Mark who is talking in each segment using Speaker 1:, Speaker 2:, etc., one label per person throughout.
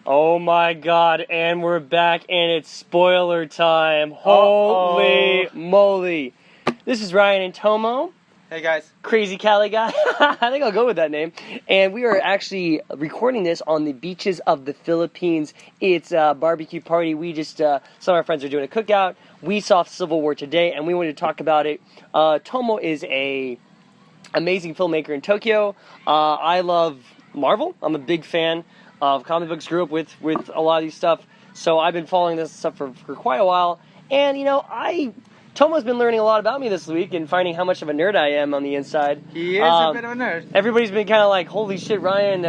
Speaker 1: Oh my god, and we're back, and it's spoiler time. Holy moly. This is Ryan and Tomo.
Speaker 2: Hey guys.
Speaker 1: Crazy Cali guy. I think I'll go with that name. And we are actually recording this on the beaches of the Philippines. It's a barbecue party. We just, some of our friends are doing a cookout. We saw Civil War today, and we wanted to talk about it. Tomo is a amazing filmmaker in Tokyo. I love Marvel. I'm a big fan of comic books, grew up with a lot of these stuff, so I've been following this stuff for quite a while, and Tomo's been learning a lot about me this week and finding how much of a nerd I am on the inside.
Speaker 2: He is a bit of a nerd.
Speaker 1: Everybody's been kind of like, holy shit, Ryan,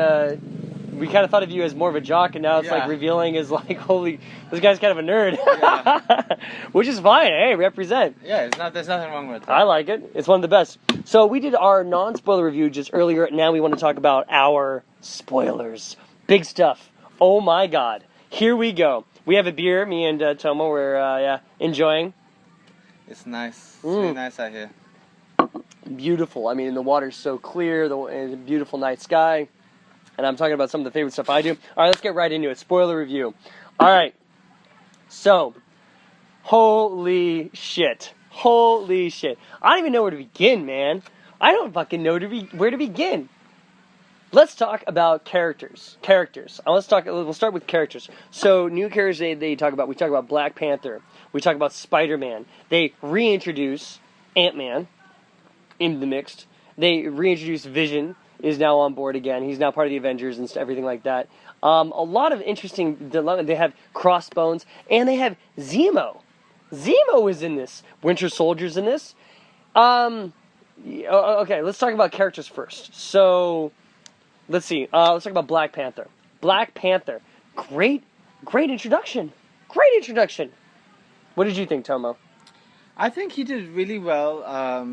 Speaker 1: we kind of thought of you as more of a jock, and now it's like revealing as like, holy, this guy's kind of a nerd. Which is fine, hey, represent.
Speaker 2: Yeah, there's nothing wrong with it.
Speaker 1: I like it. It's one of the best. So we did our non-spoiler review just earlier, now we want to talk about our spoilers. Big stuff. Oh my god. Here we go. We have a beer, me and Tomo, we're enjoying.
Speaker 2: It's nice. It's really nice out here.
Speaker 1: Beautiful. I mean, the water's so clear, it's a beautiful night sky. And I'm talking about some of the favorite stuff I do. Alright, let's get right into it. Spoiler review. Alright. So, holy shit. Holy shit. I don't even know where to begin, man. I don't fucking know where to begin. Let's talk about characters. We'll start with characters. So, new characters we talk about Black Panther. We talk about Spider-Man. They reintroduce Ant-Man into the mix. They reintroduce Vision, is now on board again. He's now part of the Avengers and everything like that. A lot of interesting dilemma. They have Crossbones, and they have Zemo. Zemo is in this. Winter Soldier's in this. Okay, let's talk about characters first. So, let's see. Let's talk about Black Panther. Black Panther. Great introduction. Great introduction. What did you think, Tomo?
Speaker 2: I think he did really well. I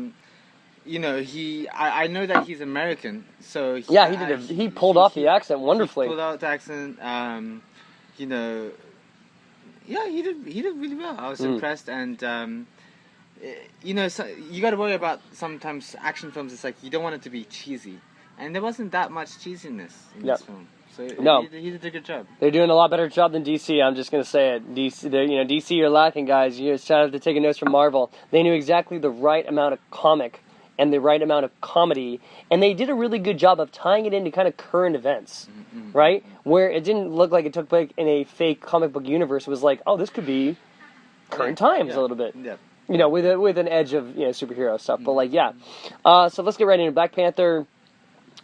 Speaker 2: know that he's American, so
Speaker 1: he pulled off the accent wonderfully.
Speaker 2: He pulled out the accent. He did really well. I was impressed, and so you got to worry about sometimes action films. It's like you don't want it to be cheesy, and there wasn't that much cheesiness in this film. So he did a good job. They're
Speaker 1: doing a lot better job than DC. I'm just gonna say it. DC, you're lacking, guys. You just have to take a note from Marvel. They knew exactly the right amount of comic and the right amount of comedy, and they did a really good job of tying it into kind of current events, right? Where it didn't look like it took place in a fake comic book universe. It was like, oh, this could be current times a little bit. Yeah. With an edge of superhero stuff. But so let's get right into Black Panther.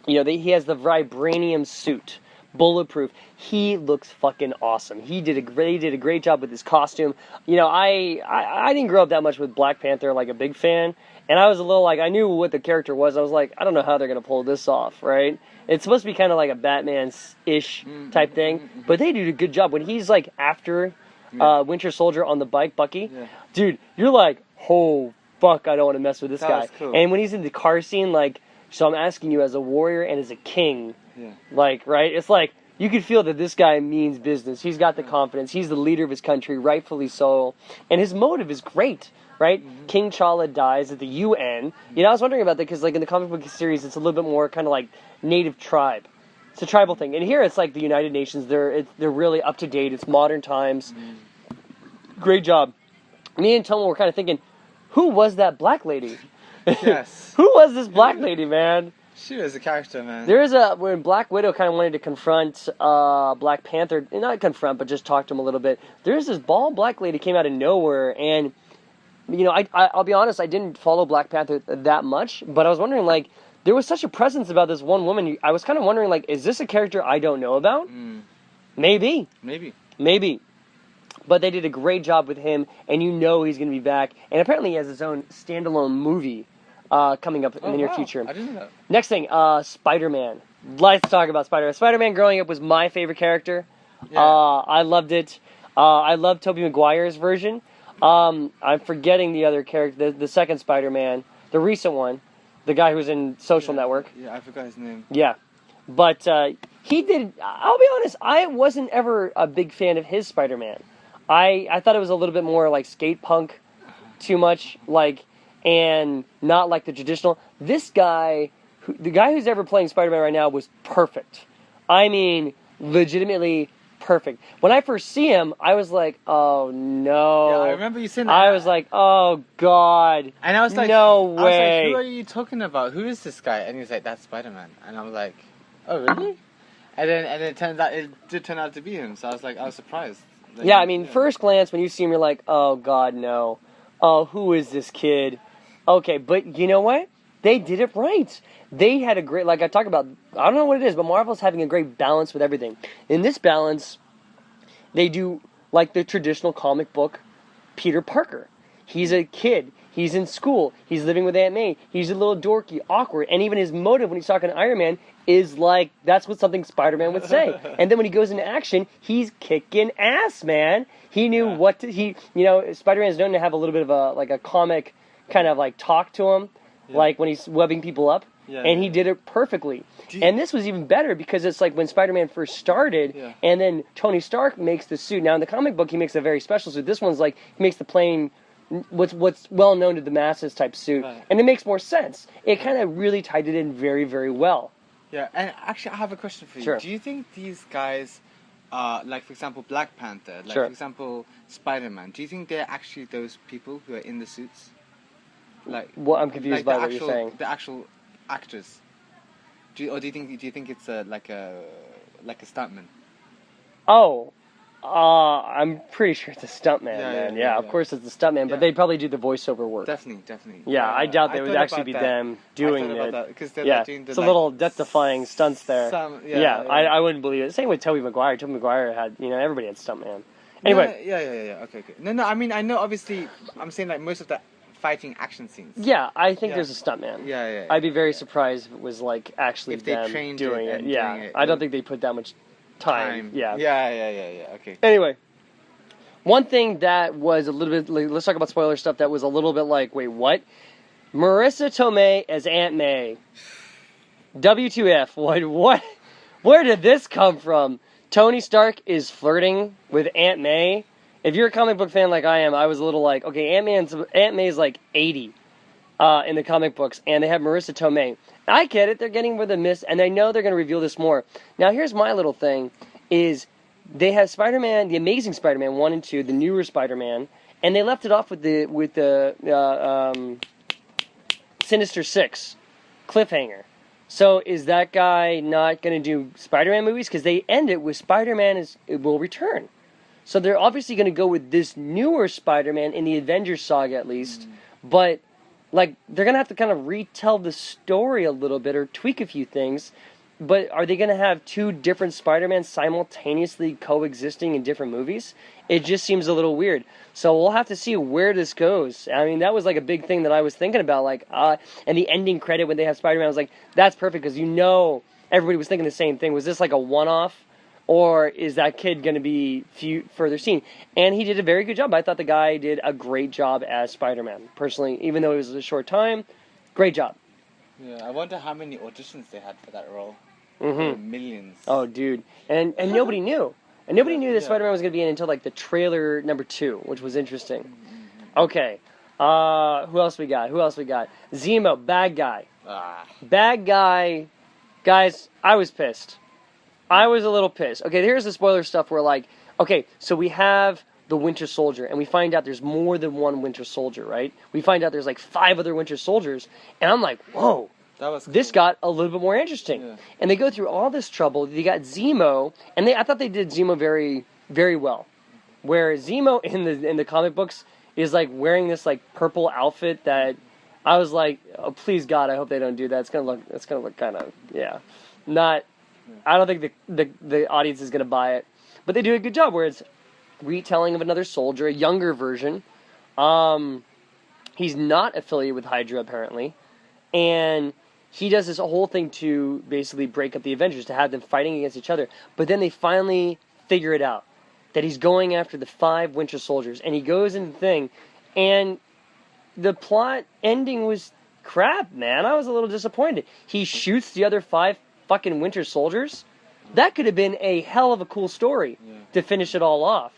Speaker 1: He has the vibranium suit. Bulletproof. He looks fucking awesome. He did a great job with his costume. I didn't grow up that much with Black Panther, like a big fan, and I was a little like, I knew what the character was. I was like, I don't know how they're gonna pull this off, right? It's supposed to be kind of like a Batman-ish type thing, but they did a good job. When he's like after Winter Soldier on the bike, Bucky, dude, you're like, oh fuck, I don't want to mess with this guy.
Speaker 2: Cool.
Speaker 1: And when he's in the car scene, like, so I'm asking you as a warrior and as a king. Yeah. Like, right? It's like, you can feel that this guy means business. He's got the confidence. He's the leader of his country, rightfully so. And his motive is great, right? King T'Challa dies at the UN. I was wondering about that because, like, in the comic book series, it's a little bit more kind of like native tribe. It's a tribal thing. And here, it's like the United Nations. They're really up to date. It's modern times. Great job. Me and Tomo were kind of thinking, who was that black lady?
Speaker 2: Yes.
Speaker 1: Who was this black lady, man?
Speaker 2: She was a character, man.
Speaker 1: When Black Widow kind of wanted to confront Black Panther, not confront, but just talk to him a little bit. There's this bald black lady came out of nowhere, and I'll be honest, I didn't follow Black Panther that much, but I was wondering, like, there was such a presence about this one woman. I was kind of wondering, like, is this a character I don't know about? Maybe. But they did a great job with him, and he's going to be back, and apparently he has his own standalone movie coming up in the near future.
Speaker 2: I didn't know that.
Speaker 1: Next thing, Spider-Man. Let's talk about Spider-Man. Spider-Man growing up was my favorite character. Yeah. I loved it. I loved Tobey Maguire's version. I'm forgetting the other character, the second Spider-Man, the recent one, the guy who's in Social Network.
Speaker 2: Yeah, I forgot his name.
Speaker 1: Yeah. But he did, I'll be honest, I wasn't ever a big fan of his Spider-Man. I thought it was a little bit more like skate punk, too much, like, and not like the traditional. This guy, the guy who's ever playing Spider-Man right now was perfect. I mean, legitimately perfect. When I first see him, I was like, oh no.
Speaker 2: Yeah, I remember you saying that.
Speaker 1: I was like, oh god.
Speaker 2: And I was like,
Speaker 1: no way.
Speaker 2: I was like, who are you talking about? Who is this guy? And he's like, that's Spider-Man. And I was like, oh really? And then it did turn out to be him. So I was surprised.
Speaker 1: Yeah, I mean, first glance when you see him, you're like, oh god, no. Oh, who is this kid? Okay, but you know what? They did it right. They had a great, like I talk about, I don't know what it is, but Marvel's having a great balance with everything. In this balance, they do like the traditional comic book Peter Parker. He's a kid. He's in school. He's living with Aunt May. He's a little dorky, awkward, and even his motive when he's talking to Iron Man is like, that's what something Spider-Man would say. And then when he goes into action, he's kicking ass, man. He knew what to, Spider-Man is known to have a little bit of a comic kind of like talk to him, like when he's webbing people up. And he did it perfectly. And this was even better because it's like when Spider-Man first started, and then Tony Stark makes the suit. Now in the comic book, he makes a very special suit. This one's like, he makes the plain, what's well known to the masses type suit. And it makes more sense. It kind of really tied it in very, very well.
Speaker 2: Yeah, and actually I have a question for you.
Speaker 1: Sure.
Speaker 2: Do you think these guys, like for example Black Panther, like
Speaker 1: Sure.
Speaker 2: for example Spider-Man, do you think they're actually those people who are in the suits? Like,
Speaker 1: well, I'm confused
Speaker 2: like
Speaker 1: by what you're saying.
Speaker 2: The actual actors. Do you think it's like a stuntman?
Speaker 1: Oh, I'm pretty sure it's a stuntman, man. Yeah, of course it's a stuntman, but they probably do the voiceover work.
Speaker 2: Definitely.
Speaker 1: Yeah, I doubt they would actually be them doing it.
Speaker 2: Like doing
Speaker 1: it's a little death-defying stunts there.
Speaker 2: Yeah.
Speaker 1: I wouldn't believe it. Same with Tobey Maguire. Tobey Maguire had, everybody had stuntman. Anyway.
Speaker 2: Yeah. Okay. No, I mean, I know, obviously, I'm saying like most of the fighting action scenes.
Speaker 1: Yeah, I think there's a stuntman.
Speaker 2: Yeah.
Speaker 1: I'd be very surprised if it was like actually
Speaker 2: if they
Speaker 1: them
Speaker 2: trained
Speaker 1: doing it.
Speaker 2: Doing it.
Speaker 1: I don't think they put that much time. Yeah.
Speaker 2: Okay.
Speaker 1: Anyway, one thing that was a little bit, let's talk about spoiler stuff that was a little bit like, wait, what? Marissa Tomei as Aunt May. W2F. What? Where did this come from? Tony Stark is flirting with Aunt May. If you're a comic book fan like I am, I was a little like, okay, Aunt May's like 80 in the comic books, and they have Marissa Tomei. I get it, they're getting with a miss, and I know they're going to reveal this more. Now, here's my little thing, is they have Spider-Man, the Amazing Spider-Man 1 and 2, the newer Spider-Man, and they left it off with the Sinister Six cliffhanger. So is that guy not going to do Spider-Man movies? Because they end it with Spider-Man will return. So they're obviously going to go with this newer Spider-Man in the Avengers saga at least, but like they're going to have to kind of retell the story a little bit or tweak a few things. But are they going to have two different Spider-Mans simultaneously coexisting in different movies? It just seems a little weird. So we'll have to see where this goes. I mean, that was like a big thing that I was thinking about. Like, and the ending credit when they have Spider-Man, I was like, that's perfect because everybody was thinking the same thing. Was this like a one-off? Or is that kid going to be further seen? And he did a very good job. I thought the guy did a great job as Spider-Man. Personally, even though it was a short time, great job.
Speaker 2: Yeah, I wonder how many auditions they had for that role. Millions.
Speaker 1: Oh, dude. And nobody knew. And nobody knew that Spider-Man was going to be in until like the trailer number 2, which was interesting. Okay. Who else we got? Zemo, bad guy. Bad guy. Guys, I was pissed. I was a little pissed. Okay, here's the spoiler stuff where like, okay, so we have the Winter Soldier, and we find out there's more than one Winter Soldier, right? We find out there's like 5 other Winter Soldiers, and I'm like, whoa, this got a little bit more interesting. Yeah. And they go through all this trouble. They got Zemo, and I thought they did Zemo very, very well. Where Zemo in the comic books is like wearing this like purple outfit that I was like, oh, please God, I hope they don't do that. It's gonna look kind of not. I don't think the audience is going to buy it. But they do a good job where it's retelling of another soldier, a younger version. He's not affiliated with Hydra, apparently. And he does this whole thing to basically break up the Avengers, to have them fighting against each other. But then they finally figure it out, that he's going after the 5 Winter Soldiers. And he goes into the thing, and the plot ending was crap, man. I was a little disappointed. He shoots the other 5 fucking Winter Soldiers. That could have been a hell of a cool story to finish it all off,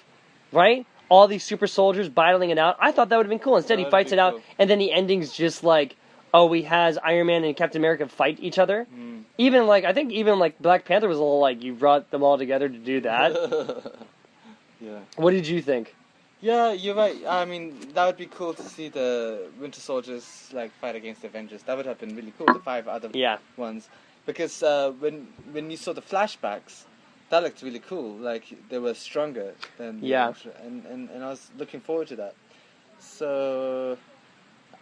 Speaker 1: right? All these super soldiers battling it out. I thought that would have been cool. Instead, he fights it out, and then the ending's just like, he has Iron Man and Captain America fight each other. Even like I think even like Black Panther was a little like you brought them all together to do that.
Speaker 2: Yeah.
Speaker 1: What did you think?
Speaker 2: Yeah, you're right. I mean, that would be cool to see the Winter Soldiers like fight against the Avengers. That would have been really cool. The 5 other ones, because when you saw the flashbacks, that looked really cool. Like they were stronger than and I was looking forward to that. So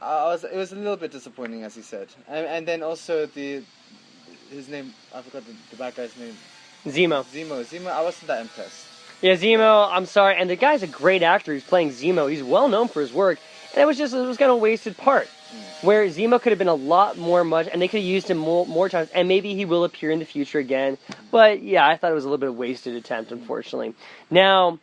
Speaker 2: it was a little bit disappointing, as you said, and then also his name, I forgot the bad guy's name. Zemo. I wasn't that impressed.
Speaker 1: Yeah, Zemo, I'm sorry. And the guy's a great actor. He's playing Zemo. He's well known for his work. And it was kind of a wasted part. Where Zemo could have been a lot more and they could have used him more times. And maybe he will appear in the future again. But yeah, I thought it was a little bit of a wasted attempt, unfortunately. Now,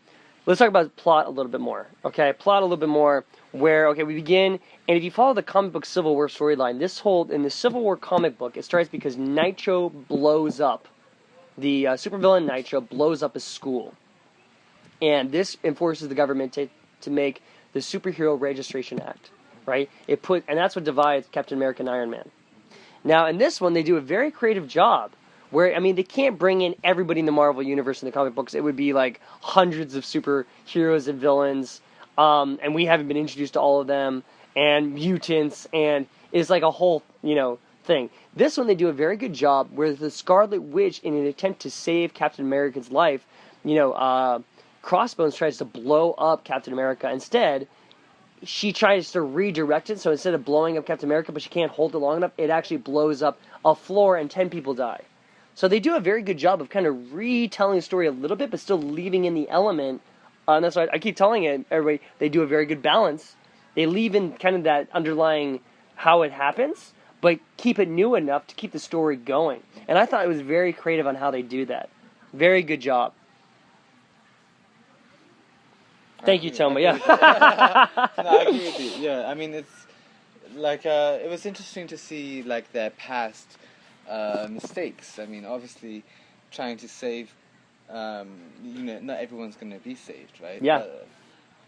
Speaker 1: let's talk about plot a little bit more. Okay, plot a little bit more. Where, we begin, and if you follow the comic book Civil War storyline, in the Civil War comic book, it starts because Nitro blows up. The supervillain Nitro blows up a school. And this enforces the government to make the Superhero Registration Act, right? And that's what divides Captain America and Iron Man. Now, in this one, they do a very creative job where, they can't bring in everybody in the Marvel Universe in the comic books. It would be like hundreds of superheroes and villains, and we haven't been introduced to all of them, and mutants, and it's like a whole, thing. This one, they do a very good job where the Scarlet Witch, in an attempt to save Captain America's life, Crossbones tries to blow up Captain America. Instead, she tries to redirect it, so instead of blowing up Captain America, but she can't hold it long enough, it actually blows up a floor and 10 people die. So they do a very good job of kind of retelling the story a little bit, but still leaving in the element. And that's why I keep telling everybody, they do a very good balance. They leave in kind of that underlying how it happens, but keep it new enough to keep the story going. And I thought it was very creative on how they do that. Very good job. Thank you, Tomo. Yeah.
Speaker 2: No, I agree with you. Yeah, it's like it was interesting to see like their past mistakes. Obviously, trying to save. Not everyone's gonna be saved, right?
Speaker 1: Yeah.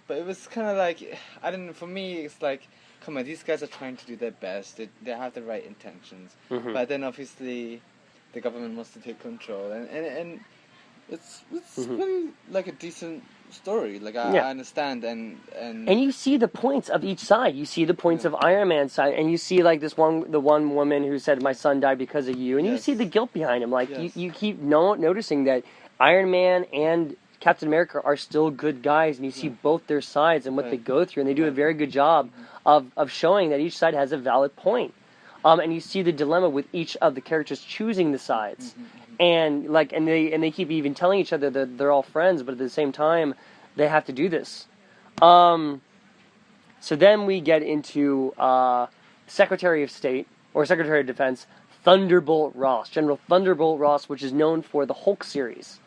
Speaker 2: But it was kind of like I don't know. For me, it's like, come on, these guys are trying to do their best. They have the right intentions, but then obviously, the government wants to take control, and it's really like a decent story. Like I understand, and
Speaker 1: you see the points of each side. You see the points of Iron Man's side, and you see like the one woman who said, "My son died because of you," and you see the guilt behind him. Like you keep noticing that Iron Man and Captain America are still good guys, and you see both their sides and what they go through, and they do a very good job of showing that each side has a valid point. And you see the dilemma with each of the characters choosing the sides. And they keep even telling each other that they're all friends, but at the same time, they have to do this. So then we get into Secretary of State, or Secretary of Defense, Thunderbolt Ross. General Thunderbolt Ross, which is known for the Hulk series.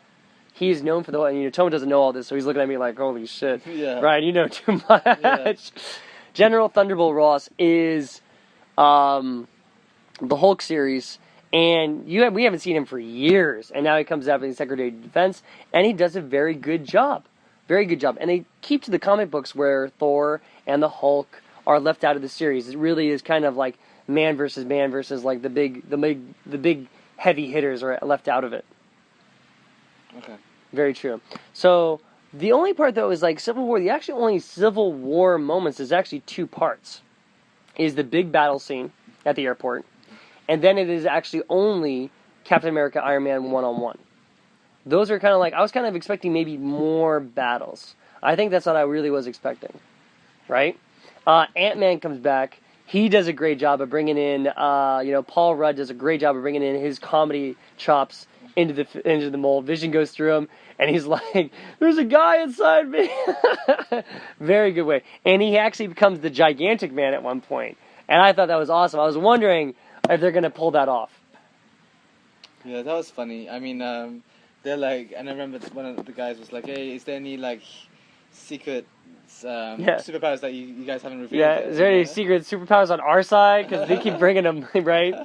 Speaker 1: He is known for the whole... Tomo doesn't know all this, so he's looking at me like, holy shit.
Speaker 2: Yeah.
Speaker 1: Right, you know too much. Yeah. General Thunderbolt Ross is the Hulk series... And we haven't seen him for years, and now he comes out as Secretary of Defense, and he does a very good job. Very good job. And they keep to the comic books where Thor and the Hulk are left out of the series. It really is kind of like man versus like the big heavy hitters are left out of it.
Speaker 2: Okay.
Speaker 1: Very true. So the only part, though, is like Civil War. The actually only Civil War moments is actually 2 parts. Is the big battle scene at the airport. And then it is actually only Captain America, Iron Man 1-on-1. Those are kind of like, I was kind of expecting maybe more battles. I think that's what I really was expecting. Right? Ant-Man comes back. He does a great job of bringing in, Paul Rudd does a great job of bringing in his comedy chops into the mold. Vision goes through him, and he's like, there's a guy inside me. Very good way. And he actually becomes the Gigantic Man at one point. And I thought that was awesome. I was wondering if they're going to pull that off.
Speaker 2: Yeah, that was funny. They're like, and I remember one of the guys was like, hey, is there any, like, secret superpowers that you guys haven't revealed?
Speaker 1: Yeah, is there any secret superpowers on our side? Because they keep bringing them, right?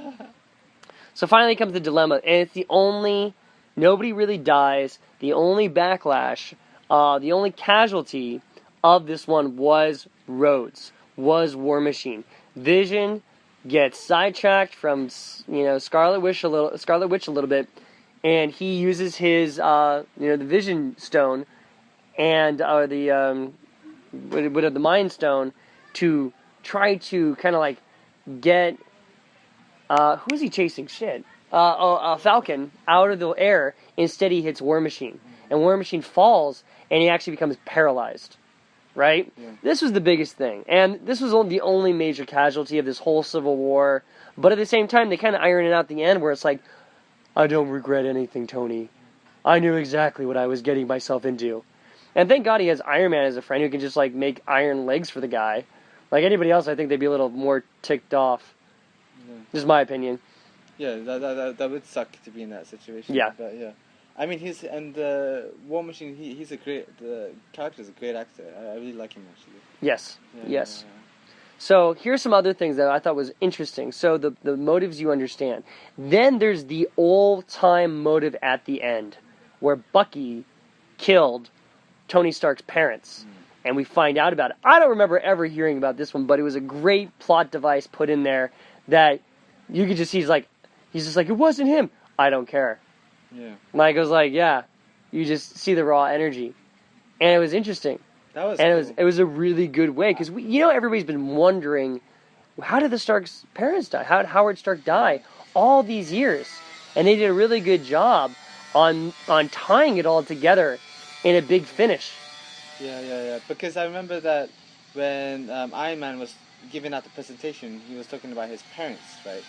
Speaker 1: So finally comes the dilemma, and it's nobody really dies. The only backlash, the only casualty of this one was Rhodes, was War Machine. Vision gets sidetracked from Scarlet Witch a little bit, and he uses his the Vision Stone and the Mind Stone to try to kind of like get who is he chasing? Shit. Falcon out of the air. Instead, he hits War Machine, and War Machine falls, and he actually becomes paralyzed. Right?
Speaker 2: Yeah.
Speaker 1: This was the biggest thing, and this was the only major casualty of this whole Civil War. But at the same time, they kind of iron it out at the end, where it's like, I don't regret anything, Tony. I knew exactly what I was getting myself into. And thank God he has Iron Man as a friend who can just like make iron legs for the guy. Like anybody else, I think they'd be a little more ticked off. Yeah. Just my opinion.
Speaker 2: Yeah, that would suck to be in that situation.
Speaker 1: Yeah.
Speaker 2: But yeah. I mean, War Machine, the character is a great actor. I really like him, actually.
Speaker 1: Yes,
Speaker 2: yeah,
Speaker 1: yes.
Speaker 2: Yeah.
Speaker 1: So here's some other things that I thought was interesting. So the motives you understand. Then there's the all-time motive at the end, where Bucky killed Tony Stark's parents. And we find out about it. I don't remember ever hearing about this one, but it was a great plot device put in there that you could just see. He's just like, it wasn't him. I don't care.
Speaker 2: Yeah.
Speaker 1: Mike was like, yeah. You just see the raw energy, and it was interesting.
Speaker 2: That was.
Speaker 1: And
Speaker 2: cool.
Speaker 1: it was a really good way because everybody's been wondering, how did the Stark's parents die? How did Howard Stark die all these years? And they did a really good job on tying it all together in a big finish.
Speaker 2: Yeah. Because I remember that when Iron Man was giving out the presentation, he was talking about his parents, right?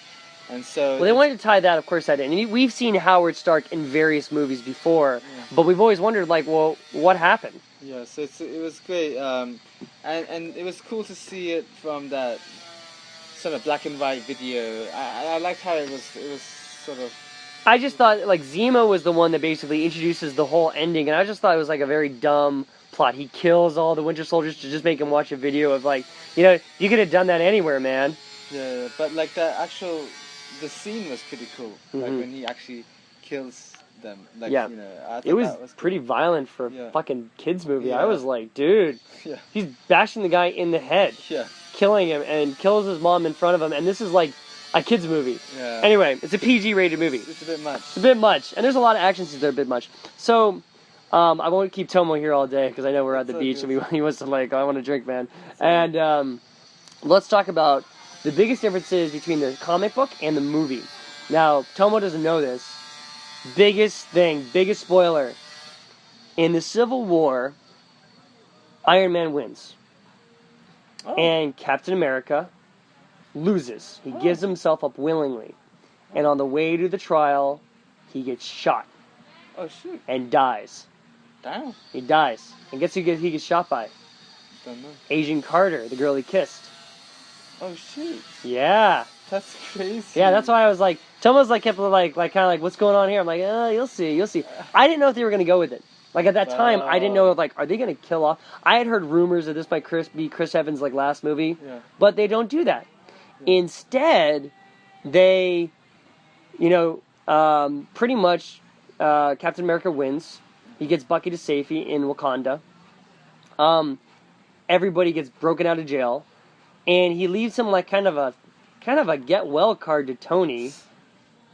Speaker 2: And so...
Speaker 1: Well, they wanted to tie that, of course, that in. And we've seen Howard Stark in various movies before, but we've always wondered, like, well, what happened?
Speaker 2: Yeah, so it was great. And it was cool to see it from that sort of black and white video. I liked how it was sort of...
Speaker 1: I just thought, like, Zemo was the one that basically introduces the whole ending, and I just thought it was, like, a very dumb plot. He kills all the Winter Soldiers to just make him watch a video of, like, you could have done that anywhere, man.
Speaker 2: Yeah, but, like, the scene was pretty cool. Mm-hmm. Like, when he actually kills them. Like, I thought
Speaker 1: it was,
Speaker 2: that was
Speaker 1: pretty
Speaker 2: cool.
Speaker 1: violent for a fucking kids movie.
Speaker 2: Yeah.
Speaker 1: I was like, dude, he's bashing the guy in the head, killing him, and kills his mom in front of him, and this is, like, a kids movie.
Speaker 2: Yeah.
Speaker 1: Anyway, it's a PG-rated movie.
Speaker 2: It's a bit much.
Speaker 1: It's a bit much, and there's a lot of action scenes that are a bit much. So, I won't keep Tomo here all day because I know we're at the beach and he wants to I want to drink, man. And let's talk about the biggest differences between the comic book and the movie. Now, Tomo doesn't know this. Biggest spoiler. In the Civil War, Iron Man wins. Oh. And Captain America loses. He gives himself up willingly. And on the way to the trial, he gets shot.
Speaker 2: Oh, shoot.
Speaker 1: And dies.
Speaker 2: Damn.
Speaker 1: He dies. And guess who he gets shot by?
Speaker 2: Don't know.
Speaker 1: Agent Carter, the girl he kissed.
Speaker 2: Oh, shoot.
Speaker 1: Yeah.
Speaker 2: That's crazy.
Speaker 1: Yeah, that's why I was like, Tomo's like kept like kind of like, what's going on here? I'm like, you'll see. I didn't know if they were going to go with it. Like at that time, I didn't know like, are they going to kill off? I had heard rumors that this might be Chris Evans' like last movie, but they don't do that. Yeah. Instead, they, pretty much Captain America wins. He gets Bucky to safety in Wakanda. Everybody gets broken out of jail, and he leaves him like kind of a get well card to Tony.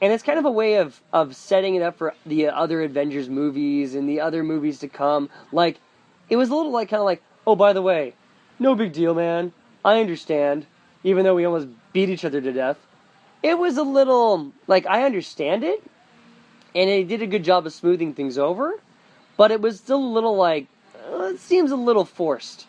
Speaker 1: And it's kind of a way of setting it up for the other Avengers movies and the other movies to come. Like, it was a little like, kind of like, oh, by the way, no big deal, man. I understand. Even though we almost beat each other to death. It was a little, like, I understand it. And it did a good job of smoothing things over. But it was still a little like, it seems a little forced.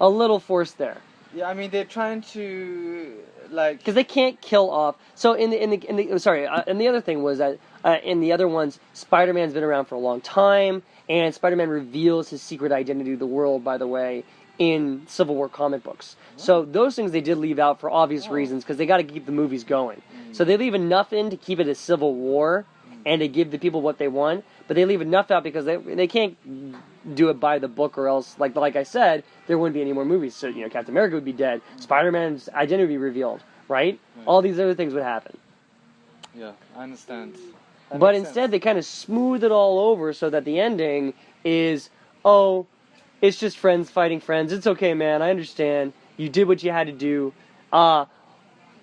Speaker 1: A little forced there.
Speaker 2: Yeah, I mean, they're trying to... like,
Speaker 1: because they can't kill off. So and the other thing was that in the other ones, Spider-Man's been around for a long time, and Spider-Man reveals his secret identity to the world, by the way, in Civil War comic books. Oh. So those things they did leave out for obvious reasons because they got to keep the movies going. So they leave enough in to keep it a Civil War and to give the people what they want, but they leave enough out because they can't do it by the book, or else, like I said, there wouldn't be any more movies. So, Captain America would be dead. Spider-Man's identity would be revealed, right? All these other things would happen.
Speaker 2: Yeah, I understand.
Speaker 1: But instead, they kind of smooth it all over so that the ending is, oh, it's just friends fighting friends. It's okay, man. I understand. You did what you had to do.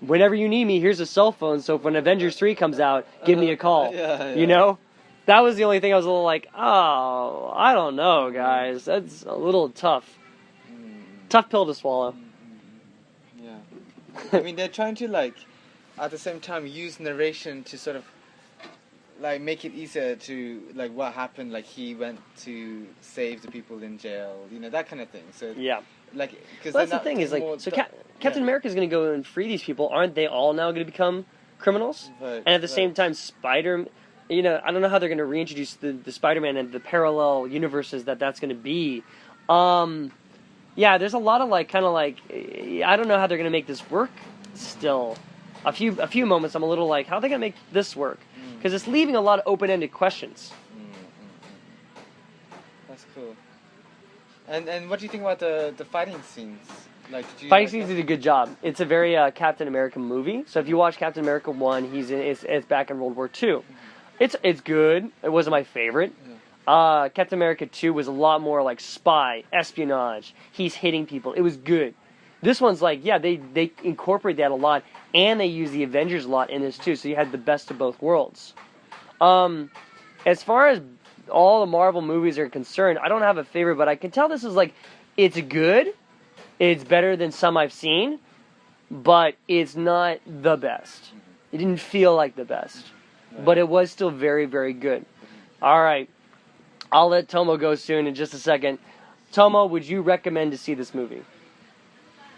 Speaker 1: whenever you need me, here's a cell phone. So if when Avengers 3 comes out, give me a call.
Speaker 2: Yeah.
Speaker 1: You know? That was the only thing I was a little like, oh, I don't know, guys. That's a little tough. Tough pill to swallow.
Speaker 2: Yeah. I mean, they're trying to, like, at the same time, use narration to sort of, like, make it easier to, like, what happened, like, he went to save the people in jail, you know, that kind of thing. So,
Speaker 1: yeah.
Speaker 2: Like, because
Speaker 1: that's the thing, is, like, so Captain America's going to go and free these people. Aren't they all now going to become criminals?
Speaker 2: Right,
Speaker 1: and at the same time, you know, I don't know how they're going to reintroduce the Spider-Man and the parallel universes that's going to be. Yeah, there's a lot of, like, kind of like, I don't know how they're going to make this work still. A few moments I'm a little like, how are they going to make this work? Because it's leaving a lot of open-ended questions.
Speaker 2: That's cool. And what do you think about the fighting scenes? Like,
Speaker 1: Fighting scenes did a good job. It's a very Captain America movie. So if you watch Captain America 1, it's back in World War II. It's good. It wasn't my favorite. Captain America 2 was a lot more like spy, espionage. He's hitting people. It was good. This one's like, yeah, they incorporate that a lot, and they use the Avengers a lot in this too, so you had the best of both worlds. As far as all the Marvel movies are concerned, I don't have a favorite, but I can tell this is like, it's good, it's better than some I've seen, but it's not the best. It didn't feel like the best. But it was still very, very good. All right. I'll let Tomo go soon in just a second. Tomo, would you recommend to see this movie?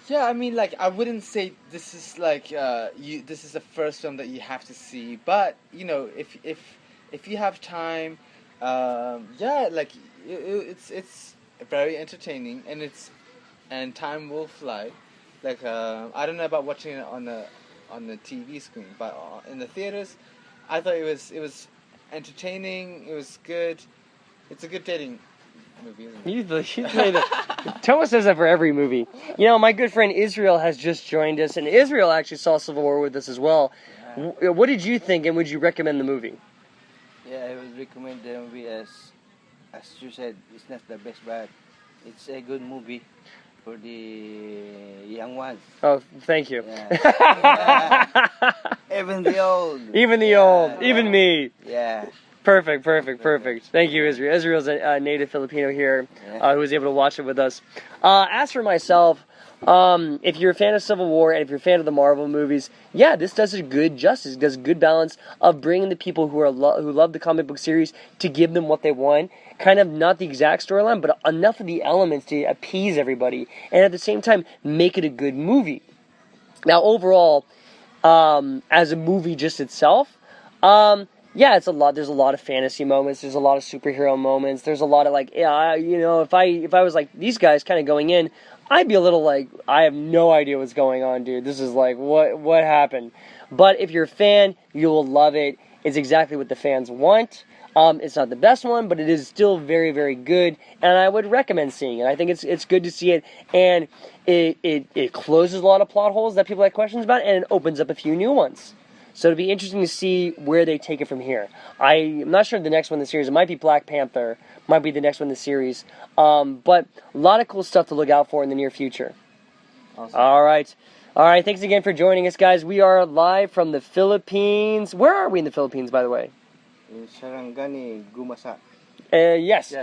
Speaker 2: Yeah, I mean, like, I wouldn't say this is like this is the first film that you have to see, but you know, if you have time, yeah, like it's very entertaining, and time will fly. Like, I don't know about watching it on the TV screen, but in the theaters, I thought it was entertaining. It was good. It's a good dating movie, isn't it?
Speaker 1: Tomo says that for every movie. You know, my good friend Israel has just joined us, and Israel actually saw Civil War with us as well. Yeah. What did you think, and would you recommend the movie?
Speaker 3: Yeah, I would recommend the movie as you said. It's not the best, but it's a good movie for the young ones.
Speaker 1: Oh, thank you.
Speaker 3: Yeah. Even the old.
Speaker 1: Even the old. Even me.
Speaker 3: Yeah.
Speaker 1: Perfect. Thank you, Israel. Israel's a native Filipino here who was able to watch it with us. As for myself, if you're a fan of Civil War and if you're a fan of the Marvel movies, yeah, this does a good justice. It does a good balance of bringing the people who who love the comic book series to give them what they want. Kind of not the exact storyline, but enough of the elements to appease everybody, and at the same time make it a good movie. Now, overall, as a movie just itself, yeah, it's a lot. There's a lot of fantasy moments. There's a lot of superhero moments. There's a lot of like, yeah, you know, if I was like these guys kind of going in, I'd be a little like, I have no idea what's going on, dude. This is like, what happened? But if you're a fan, you will love it. It's exactly what the fans want. It's not the best one, but it is still very, very good, and I would recommend seeing it. I think it's good to see it, and it closes a lot of plot holes that people have questions about, and it opens up a few new ones. So it'll be interesting to see where they take it from here. I'm not sure the next one in the series. It might be Black Panther. Might be the next one in the series. But a lot of cool stuff to look out for in the near future.
Speaker 3: Awesome.
Speaker 1: All right. Thanks again for joining us, guys. We are live from the Philippines. Where are we in the Philippines, by the way?
Speaker 3: In Sarangani, Gumasa.
Speaker 1: Yes.